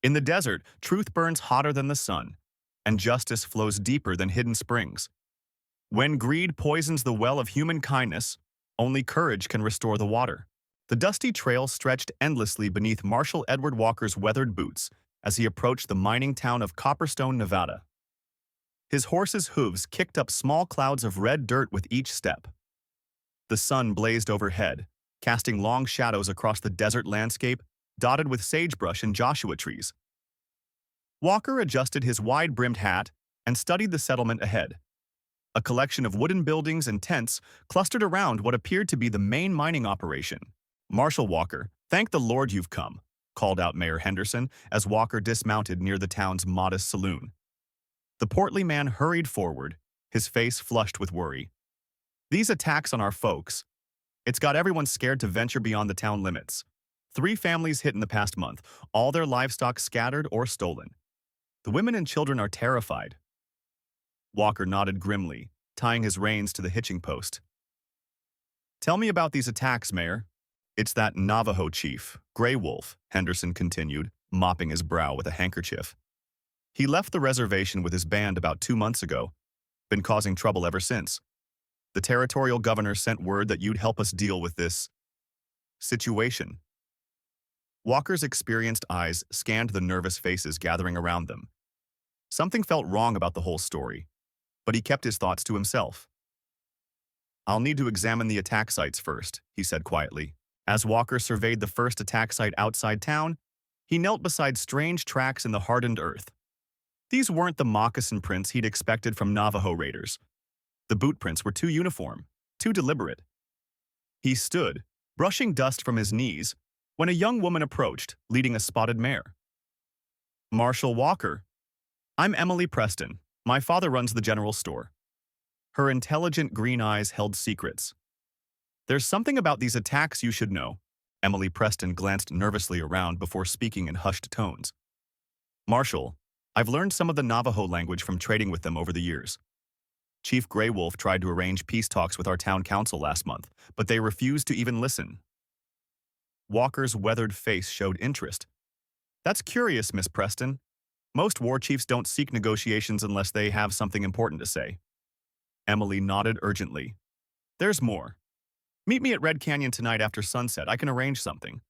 In the desert, truth burns hotter than the sun, and justice flows deeper than hidden springs. When greed poisons the well of human kindness, only courage can restore the water. The dusty trail stretched endlessly beneath Marshal Edward Walker's weathered boots as he approached the mining town of Copperstone, Nevada. His horse's hooves kicked up small clouds of red dirt with each step. The sun blazed overhead, casting long shadows across the desert landscape dotted with sagebrush and Joshua trees. Walker adjusted his wide-brimmed hat and studied the settlement ahead. A collection of wooden buildings and tents clustered around what appeared to be the main mining operation. "Marshal Walker, thank the Lord you've come," called out Mayor Henderson as Walker dismounted near the town's modest saloon. The portly man hurried forward, his face flushed with worry. "These attacks on our folks, it's got everyone scared to venture beyond the town limits. 3 families hit in the past month, all their livestock scattered or stolen. The women and children are terrified." Walker nodded grimly, tying his reins to the hitching post. "Tell me about these attacks, Mayor." "It's that Navajo chief, Gray Wolf," Henderson continued, mopping his brow with a handkerchief. "He left the reservation with his band about 2 months ago. Been causing trouble ever since. The territorial governor sent word that you'd help us deal with this situation." Walker's experienced eyes scanned the nervous faces gathering around them. Something felt wrong about the whole story, but he kept his thoughts to himself. "I'll need to examine the attack sites first," he said quietly. As Walker surveyed the first attack site outside town, he knelt beside strange tracks in the hardened earth. These weren't the moccasin prints he'd expected from Navajo raiders. The boot prints were too uniform, too deliberate. He stood, brushing dust from his knees, when a young woman approached, leading a spotted mare. "Marshal Walker, I'm Emily Preston. My father runs the general store." Her intelligent green eyes held secrets. "There's something about these attacks you should know." Emily Preston glanced nervously around before speaking in hushed tones. "Marshal, I've learned some of the Navajo language from trading with them over the years. Chief Gray Wolf tried to arrange peace talks with our town council last month, but they refused to even listen." Walker's weathered face showed interest. "That's curious, Miss Preston. Most war chiefs don't seek negotiations unless they have something important to say." Emily nodded urgently. "There's more. Meet me at Red Canyon tonight after sunset. I can arrange something."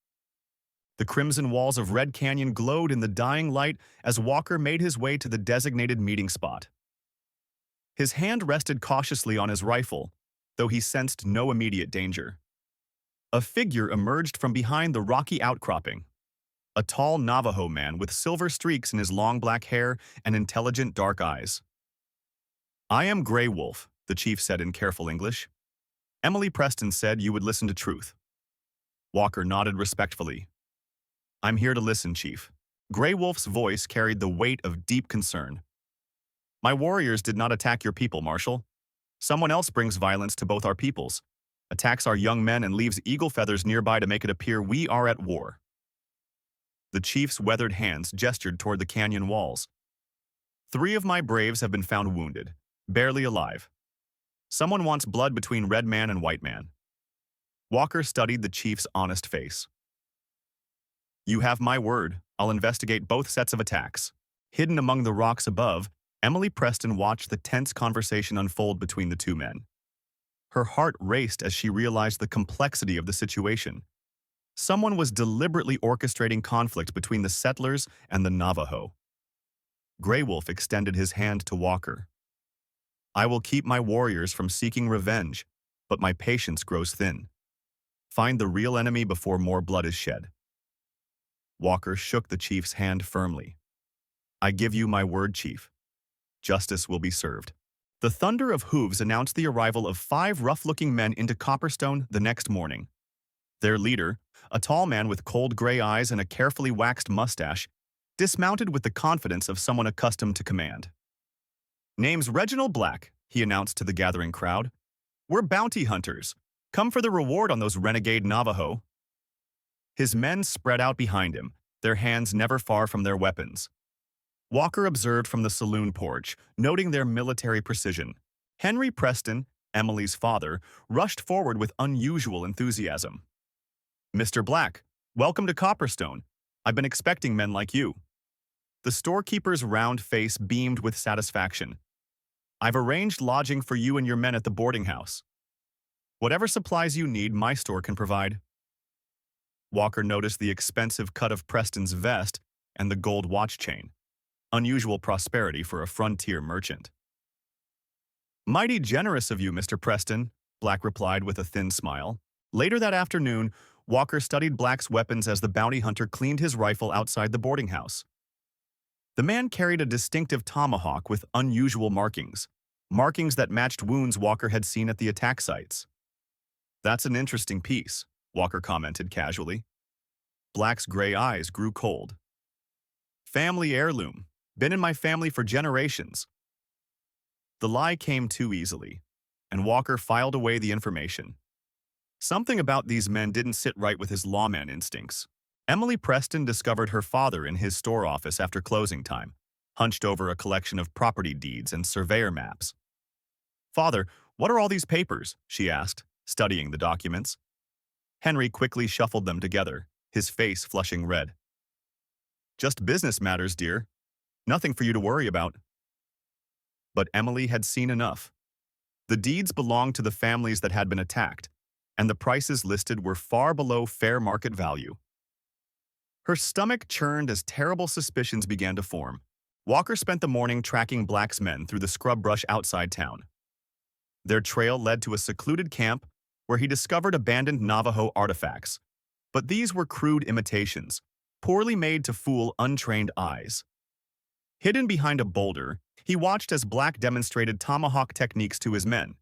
The crimson walls of Red Canyon glowed in the dying light as Walker made his way to the designated meeting spot. His hand rested cautiously on his rifle, though he sensed no immediate danger. A figure emerged from behind the rocky outcropping. A tall Navajo man with silver streaks in his long black hair and intelligent dark eyes. "I am Gray Wolf," the chief said in careful English. "Emily Preston said you would listen to truth." Walker nodded respectfully. "I'm here to listen, Chief." Gray Wolf's voice carried the weight of deep concern. "My warriors did not attack your people, Marshal. Someone else brings violence to both our peoples, attacks our young men and leaves eagle feathers nearby to make it appear we are at war." The chief's weathered hands gestured toward the canyon walls. "3 of my braves have been found wounded, barely alive. Someone wants blood between red man and white man." Walker studied the chief's honest face. "You have my word. I'll investigate both sets of attacks." Hidden among the rocks above, Emily Preston watched the tense conversation unfold between the 2 men. Her heart raced as she realized the complexity of the situation. Someone was deliberately orchestrating conflict between the settlers and the Navajo. Gray Wolf extended his hand to Walker. "I will keep my warriors from seeking revenge, but my patience grows thin. Find the real enemy before more blood is shed." Walker shook the chief's hand firmly. "I give you my word, Chief. Justice will be served." The thunder of hooves announced the arrival of 5 rough-looking men into Copperstone the next morning. Their leader, a tall man with cold gray eyes and a carefully waxed mustache, dismounted with the confidence of someone accustomed to command. "Name's Reginald Black," he announced to the gathering crowd. "We're bounty hunters. Come for the reward on those renegade Navajo." His men spread out behind him, their hands never far from their weapons. Walker observed from the saloon porch, noting their military precision. Henry Preston, Emily's father, rushed forward with unusual enthusiasm. "Mr. Black, welcome to Copperstone. I've been expecting men like you." The storekeeper's round face beamed with satisfaction. I've arranged lodging for you and your men at the boarding house. Whatever supplies you need, my store can provide. Walker noticed the expensive cut of Preston's vest and the gold watch chain. Unusual prosperity for a frontier merchant. Mighty generous of you, Mr. Preston, Black replied with a thin smile. Later that afternoon, Walker studied Black's weapons as the bounty hunter cleaned his rifle outside the boarding house. The man carried a distinctive tomahawk with unusual markings, markings that matched wounds Walker had seen at the attack sites. That's an interesting piece, Walker commented casually. Black's gray eyes grew cold. Family heirloom. Been in my family for generations. The lie came too easily, and Walker filed away the information. Something about these men didn't sit right with his lawman instincts. Emily Preston discovered her father in his store office after closing time, hunched over a collection of property deeds and surveyor maps. "Father, what are all these papers?" she asked, studying the documents. Henry quickly shuffled them together, his face flushing red. "Just business matters, dear. Nothing for you to worry about." But Emily had seen enough. The deeds belonged to the families that had been attacked, and the prices listed were far below fair market value. Her stomach churned as terrible suspicions began to form. Walker spent the morning tracking Black's men through the scrub brush outside town. Their trail led to a secluded camp where he discovered abandoned Navajo artifacts, but these were crude imitations, poorly made to fool untrained eyes. Hidden behind a boulder, he watched as Black demonstrated tomahawk techniques to his men.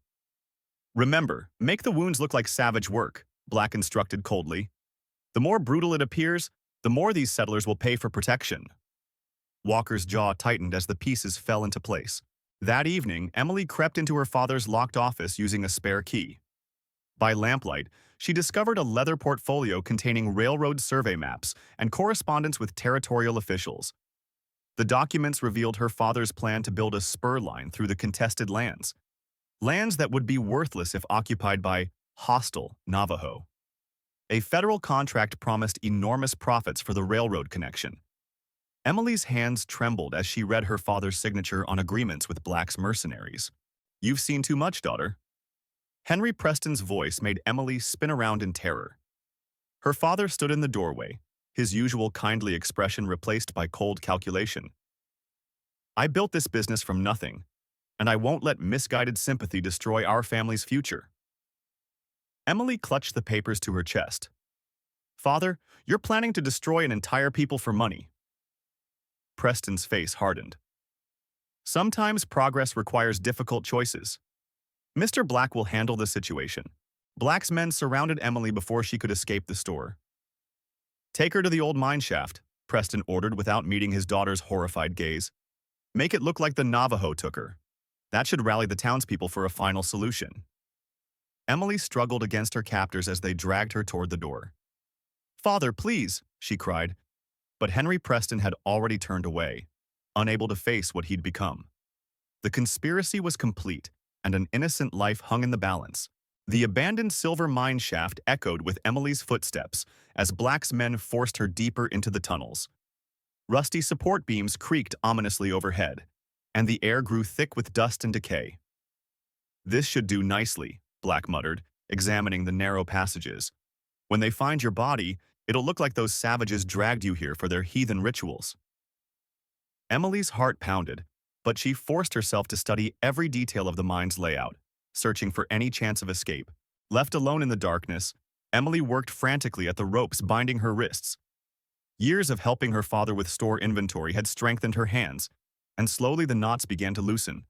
"Remember, make the wounds look like savage work," Black instructed coldly. "The more brutal it appears, the more these settlers will pay for protection." Walker's jaw tightened as the pieces fell into place. That evening, Emily crept into her father's locked office using a spare key. By lamplight, she discovered a leather portfolio containing railroad survey maps and correspondence with territorial officials. The documents revealed her father's plan to build a spur line through the contested lands that would be worthless if occupied by hostile Navajo. A federal contract promised enormous profits for the railroad connection. Emily's hands trembled as she read her father's signature on agreements with Black's mercenaries. "You've seen too much, daughter." Henry Preston's voice made Emily spin around in terror. Her father stood in the doorway, his usual kindly expression replaced by cold calculation. "I built this business from nothing, and I won't let misguided sympathy destroy our family's future." Emily clutched the papers to her chest. "Father, you're planning to destroy an entire people for money." Preston's face hardened. "Sometimes progress requires difficult choices. Mr. Black will handle the situation." Black's men surrounded Emily before she could escape the store. "Take her to the old mine shaft," Preston ordered without meeting his daughter's horrified gaze. "Make it look like the Navajo took her. That should rally the townspeople for a final solution." Emily struggled against her captors as they dragged her toward the door. "Father, please," she cried. But Henry Preston had already turned away, unable to face what he'd become. The conspiracy was complete, and an innocent life hung in the balance. The abandoned silver mine shaft echoed with Emily's footsteps as Black's men forced her deeper into the tunnels. Rusty support beams creaked ominously overhead, and the air grew thick with dust and decay. "This should do nicely," Black muttered, examining the narrow passages. "When they find your body, it'll look like those savages dragged you here for their heathen rituals." Emily's heart pounded, but she forced herself to study every detail of the mine's layout, searching for any chance of escape. Left alone in the darkness, Emily worked frantically at the ropes binding her wrists. Years of helping her father with store inventory had strengthened her hands, and slowly the knots began to loosen.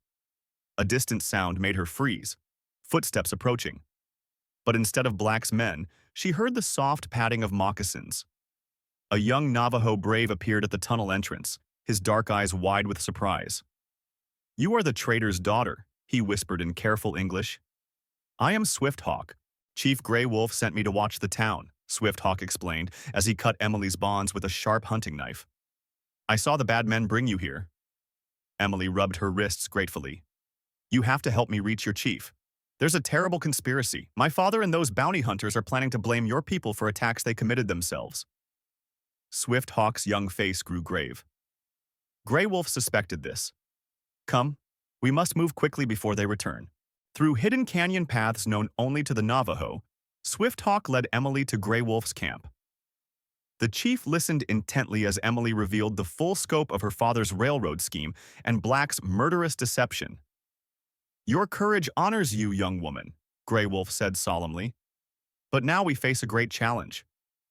A distant sound made her freeze, footsteps approaching. But instead of Black's men, she heard the soft padding of moccasins. A young Navajo brave appeared at the tunnel entrance, his dark eyes wide with surprise. "You are the trader's daughter," he whispered in careful English. "I am Swifthawk. Chief Grey Wolf sent me to watch the town," Swifthawk explained as he cut Emily's bonds with a sharp hunting knife. "I saw the bad men bring you here." Emily rubbed her wrists gratefully. "You have to help me reach your chief. There's a terrible conspiracy. My father and those bounty hunters are planning to blame your people for attacks they committed themselves." Swifthawk's young face grew grave. Grey Wolf suspected this. Come, we must move quickly before they return. Through hidden canyon paths known only to the Navajo, Swift Hawk led Emily to Grey Wolf's camp. The chief listened intently as Emily revealed the full scope of her father's railroad scheme and Black's murderous deception. Your courage honors you, young woman, Grey Wolf said solemnly. But now we face a great challenge.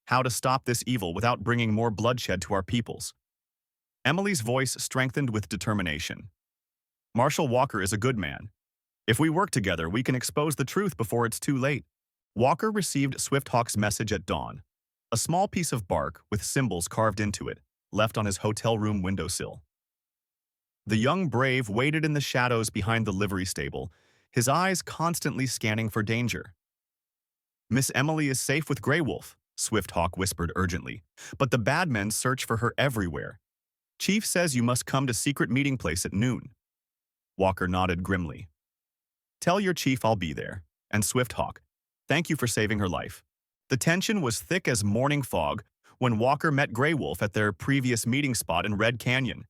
How to stop this evil without bringing more bloodshed to our peoples. Emily's voice strengthened with determination. Marshal Walker is a good man. If we work together, we can expose the truth before it's too late. Walker received Swift Hawk's message at dawn. A small piece of bark with symbols carved into it, left on his hotel room windowsill. The young brave waited in the shadows behind the livery stable, his eyes constantly scanning for danger. Miss Emily is safe with Grey Wolf, Swift Hawk whispered urgently, but the bad men search for her everywhere. Chief says you must come to secret meeting place at noon. Walker nodded grimly. Tell your chief I'll be there, and Swift Hawk, thank you for saving her life. The tension was thick as morning fog when Walker met Grey Wolf at their previous meeting spot in Red Canyon.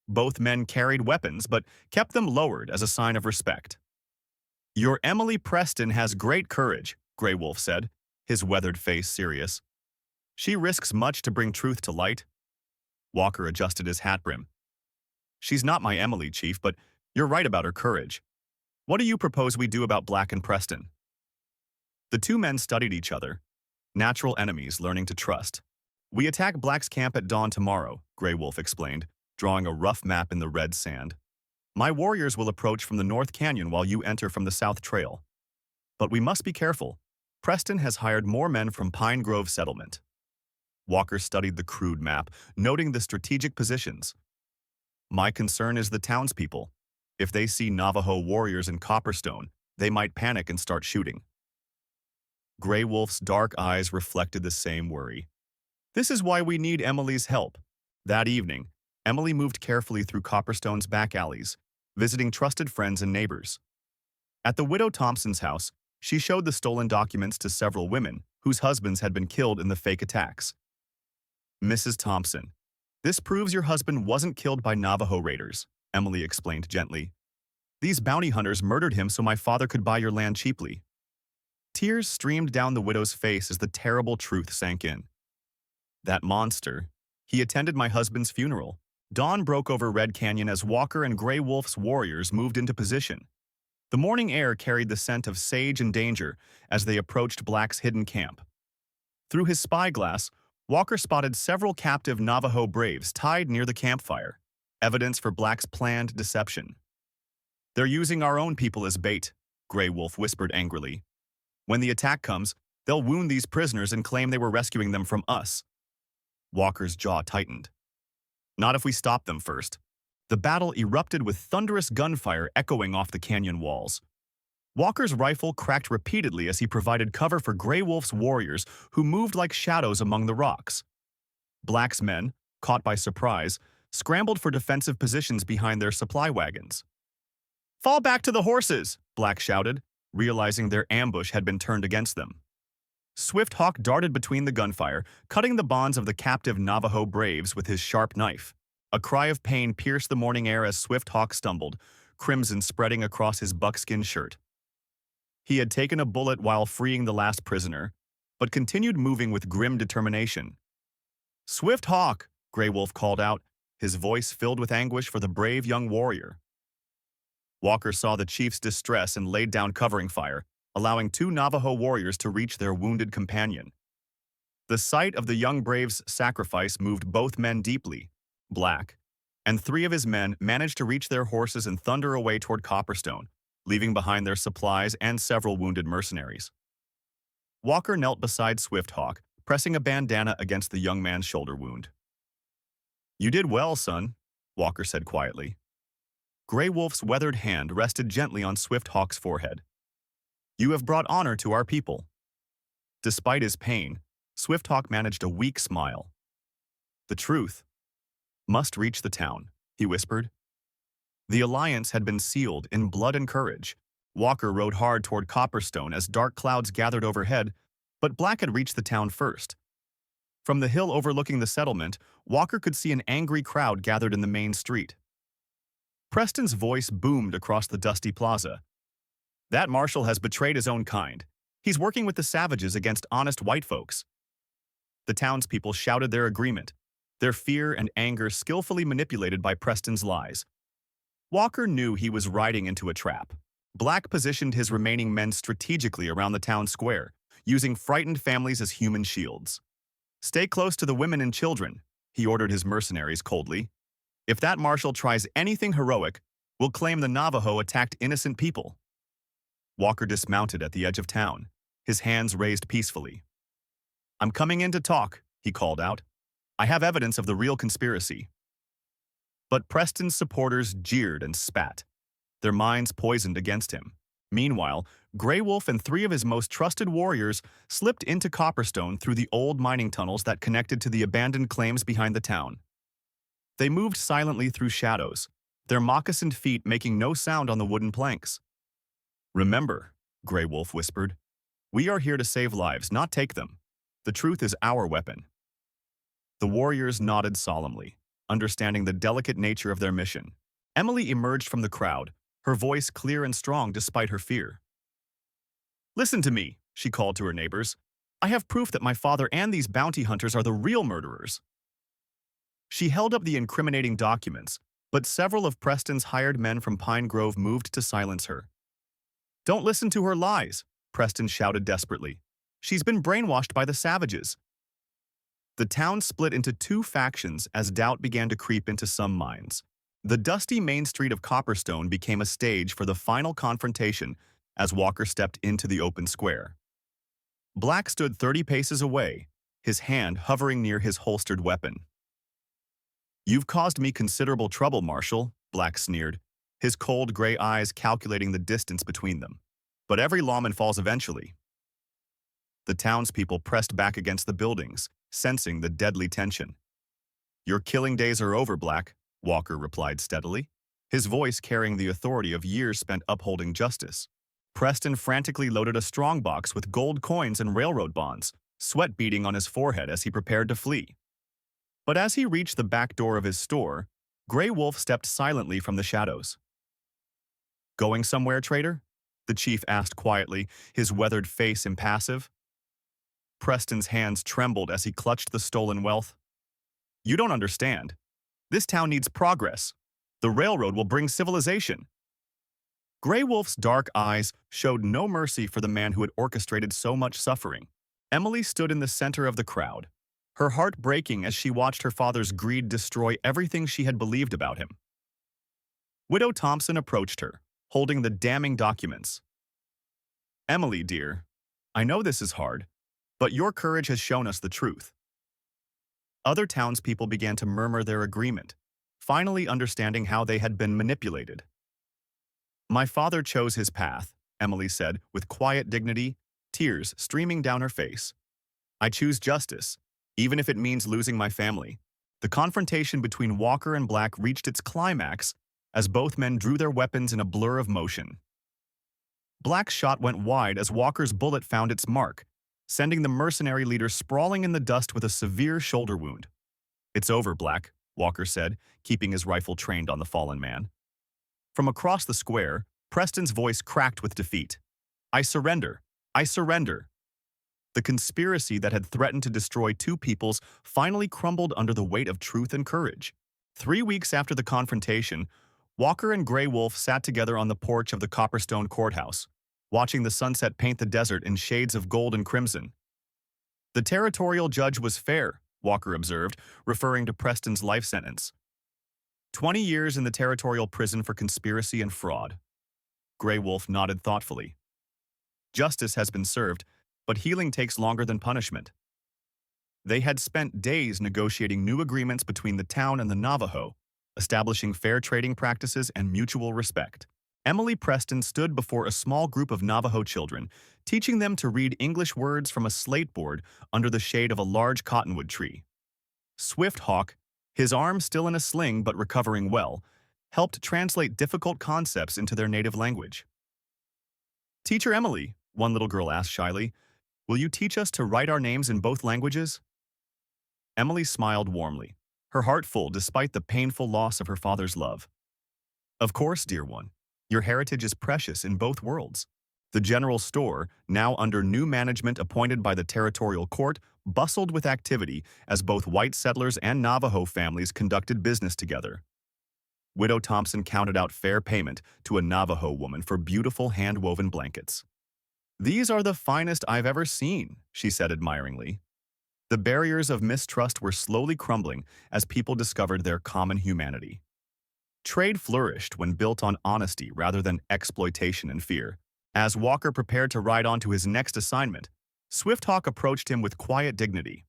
Both men carried weapons but kept them lowered as a sign of respect. Your Emily Preston has great courage, Grey Wolf said, his weathered face serious. She risks much to bring truth to light. Walker adjusted his hat brim. She's not my Emily, Chief, but you're right about her courage. What do you propose we do about Black and Preston? The two men studied each other, natural enemies learning to trust. We attack Black's camp at dawn tomorrow, Grey Wolf explained, drawing a rough map in the red sand. My warriors will approach from the North Canyon while you enter from the South Trail. But we must be careful. Preston has hired more men from Pine Grove Settlement. Walker studied the crude map, noting the strategic positions. My concern is the townspeople. If they see Navajo warriors in Copperstone, they might panic and start shooting. Grey Wolf's dark eyes reflected the same worry. This is why we need Emily's help. That evening, Emily moved carefully through Copperstone's back alleys, visiting trusted friends and neighbors. At the widow Thompson's house, she showed the stolen documents to several women whose husbands had been killed in the fake attacks. Mrs. Thompson, this proves your husband wasn't killed by Navajo raiders, Emily explained gently. These bounty hunters murdered him so my father could buy your land cheaply. Tears streamed down the widow's face as the terrible truth sank in. That monster. He attended my husband's funeral. Dawn broke over Red Canyon as Walker and Grey Wolf's warriors moved into position. The morning air carried the scent of sage and danger as they approached Black's hidden camp. Through his spyglass, Walker spotted several captive Navajo braves tied near the campfire, evidence for Black's planned deception. They're using our own people as bait, Grey Wolf whispered angrily. When the attack comes, they'll wound these prisoners and claim they were rescuing them from us. Walker's jaw tightened. Not if we stop them first. The battle erupted with thunderous gunfire echoing off the canyon walls. Walker's rifle cracked repeatedly as he provided cover for Grey Wolf's warriors who moved like shadows among the rocks. Black's men, caught by surprise, scrambled for defensive positions behind their supply wagons. Fall back to the horses, Black shouted, realizing their ambush had been turned against them. Swift Hawk darted between the gunfire, cutting the bonds of the captive Navajo braves with his sharp knife. A cry of pain pierced the morning air as Swift Hawk stumbled, crimson spreading across his buckskin shirt. He had taken a bullet while freeing the last prisoner, but continued moving with grim determination. Swift Hawk, Grey Wolf called out, his voice filled with anguish for the brave young warrior. Walker saw the chief's distress and laid down covering fire, allowing two Navajo warriors to reach their wounded companion. The sight of the young brave's sacrifice moved both men deeply. Black and three of his men managed to reach their horses and thunder away toward Copperstone, leaving behind their supplies and several wounded mercenaries. Walker knelt beside Swift Hawk, pressing a bandana against the young man's shoulder wound. You did well, son, Walker said quietly. Grey Wolf's weathered hand rested gently on Swift Hawk's forehead. You have brought honor to our people. Despite his pain, Swift Hawk managed a weak smile. The truth must reach the town, he whispered. The alliance had been sealed in blood and courage. Walker rode hard toward Copperstone as dark clouds gathered overhead, but Black had reached the town first. From the hill overlooking the settlement, Walker could see an angry crowd gathered in the main street. Preston's voice boomed across the dusty plaza. That marshal has betrayed his own kind. He's working with the savages against honest white folks. The townspeople shouted their agreement, their fear and anger skillfully manipulated by Preston's lies. Walker knew he was riding into a trap. Black positioned his remaining men strategically around the town square, using frightened families as human shields. "Stay close to the women and children," he ordered his mercenaries coldly. "If that marshal tries anything heroic, we'll claim the Navajo attacked innocent people." Walker dismounted at the edge of town, his hands raised peacefully. "I'm coming in to talk," he called out. "I have evidence of the real conspiracy." But Preston's supporters jeered and spat, their minds poisoned against him. Meanwhile, Grey Wolf and 3 of his most trusted warriors slipped into Copperstone through the old mining tunnels that connected to the abandoned claims behind the town. They moved silently through shadows, their moccasined feet making no sound on the wooden planks. "Remember," Grey Wolf whispered, "we are here to save lives, not take them. The truth is our weapon." The warriors nodded solemnly, understanding the delicate nature of their mission. Emily emerged from the crowd, her voice clear and strong despite her fear. "Listen to me," she called to her neighbors. "I have proof that my father and these bounty hunters are the real murderers." She held up the incriminating documents, but several of Preston's hired men from Pine Grove moved to silence her. "Don't listen to her lies," Preston shouted desperately. "She's been brainwashed by the savages." The town split into 2 factions as doubt began to creep into some minds. The dusty main street of Copperstone became a stage for the final confrontation as Walker stepped into the open square. Black stood 30 paces away, his hand hovering near his holstered weapon. "You've caused me considerable trouble, Marshal," Black sneered, his cold gray eyes calculating the distance between them. "But every lawman falls eventually." The townspeople pressed back against the buildings, sensing the deadly tension. "Your killing days are over, Black," Walker replied steadily, his voice carrying the authority of years spent upholding justice. Preston frantically loaded a strongbox with gold coins and railroad bonds, sweat beading on his forehead as he prepared to flee. But as he reached the back door of his store, Grey Wolf stepped silently from the shadows. "Going somewhere, trader?" the chief asked quietly, his weathered face impassive. Preston's hands trembled as he clutched the stolen wealth. "You don't understand. This town needs progress. The railroad will bring civilization." Grey Wolf's dark eyes showed no mercy for the man who had orchestrated so much suffering. Emily stood in the center of the crowd, her heart breaking as she watched her father's greed destroy everything she had believed about him. Widow Thompson approached her, holding the damning documents. "Emily, dear, I know this is hard, but your courage has shown us the truth." Other townspeople began to murmur their agreement, finally understanding how they had been manipulated. "My father chose his path," Emily said with quiet dignity, tears streaming down her face. "I choose justice, even if it means losing my family." The confrontation between Walker and Black reached its climax as both men drew their weapons in a blur of motion. Black's shot went wide as Walker's bullet found its mark, sending the mercenary leader sprawling in the dust with a severe shoulder wound. "It's over, Black," Walker said, keeping his rifle trained on the fallen man. From across the square, Preston's voice cracked with defeat. "I surrender! I surrender!" The conspiracy that had threatened to destroy 2 peoples finally crumbled under the weight of truth and courage. 3 weeks after the confrontation, Walker and Grey Wolf sat together on the porch of the Copperstone courthouse, watching the sunset paint the desert in shades of gold and crimson. "The territorial judge was fair," Walker observed, referring to Preston's life sentence. 20 years in the territorial prison for conspiracy and fraud. Grey Wolf nodded thoughtfully. "Justice has been served, but healing takes longer than punishment." They had spent days negotiating new agreements between the town and the Navajo, establishing fair trading practices and mutual respect. Emily Preston stood before a small group of Navajo children, teaching them to read English words from a slate board under the shade of a large cottonwood tree. Swift Hawk, his arm still in a sling but recovering well, helped translate difficult concepts into their native language. "Teacher Emily," one little girl asked shyly, "will you teach us to write our names in both languages?" Emily smiled warmly, her heart full despite the painful loss of her father's love. Of course, dear one. Your heritage is precious in both worlds. The general store, now under new management appointed by the territorial court, bustled with activity as both white settlers and Navajo families conducted business together. Widow Thompson counted out fair payment to a Navajo woman for beautiful hand-woven blankets. "These are the finest I've ever seen," she said admiringly. The barriers of mistrust were slowly crumbling as people discovered their common humanity. Trade flourished when built on honesty rather than exploitation and fear. As Walker prepared to ride on to his next assignment, Swifthawk approached him with quiet dignity.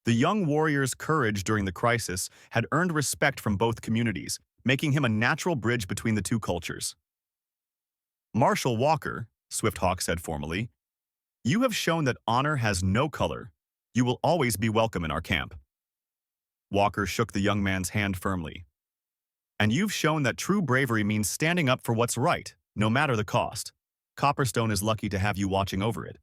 The young warrior's courage during the crisis had earned respect from both communities, making him a natural bridge between the two cultures. "Marshal Walker," Swifthawk said formally, "you have shown that honor has no color. You will always be welcome in our camp." Walker shook the young man's hand firmly. "And you've shown that true bravery means standing up for what's right, no matter the cost. Copperstone is lucky to have you watching over it."